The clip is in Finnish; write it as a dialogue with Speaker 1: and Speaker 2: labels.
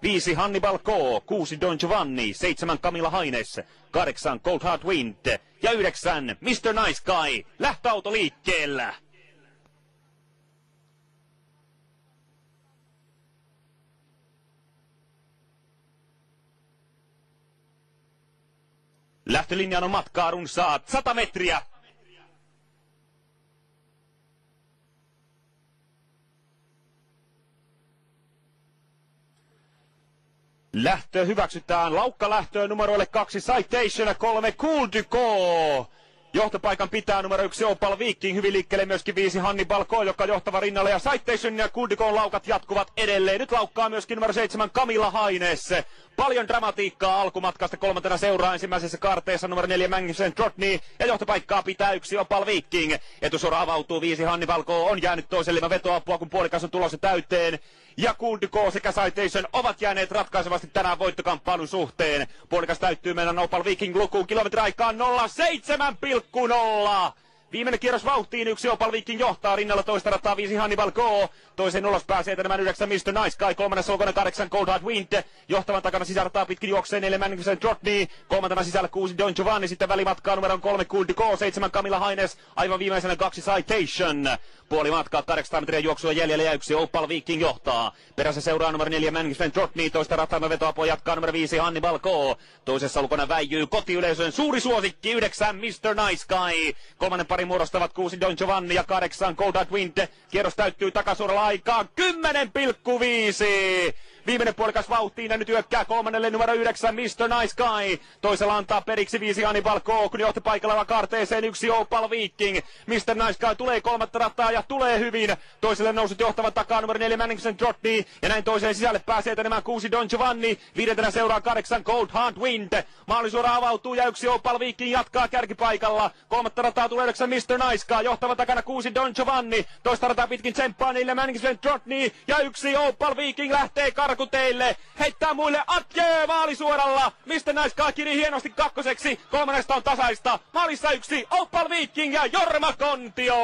Speaker 1: 5 Hannibal K, 6 Don Giovanni, 7 Camilla Haines, 8 Cold Hard Wind ja 9 Mr. Nice Guy. Lähtöauto liikkeellä. Lähtölinjan on matkaa runsaat 100 metriä. Lähtö hyväksytään. Laukka lähtöön numeroille 2 Citation ja 3 Cool Duco. Johtopaikan pitää numero 1 Opal Viking, hyvin liikkeelle myöskin 5 Hannibal K, joka johtava rinnalle, ja Citation ja Cool Ducon laukat jatkuvat edelleen. Nyt laukkaa myöskin numero 7 Camilla Haines. Paljon dramatiikkaa alkumatkasta, kolmantena seuraa ensimmäisessä kaarteessa numero 4 Magnussen Trotney, ja johtopaikkaa pitää 1 Opal Viking. Etusora avautuu, 5 Hannibal K on jäänyt toiselle ilman vetoapua, kun puolikas on tulossa täyteen. Ja Cool Duco sekä Citation ovat jääneet ratkaisevasti tänään voittokamppailun suhteen. Puolikas täyttyy meidän Opal Viking lukuun, kilometriaikaan 07,0. Viimeinen kierros vauhtiin, 1 Opal Viking johtaa, rinnalla toista rataa 5 Hannibal K. Toisen ulos pääsee etenemään 9 Mr. Nice Guy, kolmannessa ulkona 8 Cold Hard Wind. Johtavan takana sisärataa pitkin juoksee 4 Magnussen Trotney. Kolmantena sisällä 6 Don Giovanni, sitten välimatkaa numeron 3 Cool Duco, 7 Camilla Haines, aivan viimeisenä 2 Citation. Puoli matkaa 800 metriä juoksua jäljellä ja 1 Opal Viking johtaa. Perässä seuraa numero 4 Magnussen Trotney, toista rataa vetoapua jatkaa numero 5 Hannibal K. Toisessa ulkona väijyy kotiyleisön suuri suosikki 9 Mr. Nice Guy. Kolmannen parin muodostavat 6 Don Giovanni ja 8 Cold Hard Wind. Kierros täyttyy takasuoralla aikaan 10,5. Viimeinen puolikas vauhtiin ja nyt hyökkää kolmannelle numero 9 Mr. Nice Guy. Toisella antaa periksi 5 Hannibal K, kun johtopaikalla kaarteeseen 1 Opal Viking. Mr. Nice Guy tulee kolmatta rataa ja tulee hyvin. Toiselle nousut johtavan takaa numero 4 Magnussen Trotney. Ja näin toiseen sisälle pääsee etenemään 6 Don Giovanni. Viidentenä seuraa 8 Cold Hard Wind. Maalisuora avautuu ja 1 Opal Viking jatkaa kärkipaikalla. Kolmatta rataa tulee 9 Mr. Nice Guy. Johtavan takana 6 Don Giovanni. Toista rataa pitkin tsemppaa 4 Magnussen Trotney. Ja 1 Opal Viking lähtee karkuteille. Heittää muille atjee maalisuoralla. Mr. Nice Guy kiri hienosti kakkoseksi. Kolmannesta on tasaista. Maalissa 1 Opal Viking ja Jorma Kontio.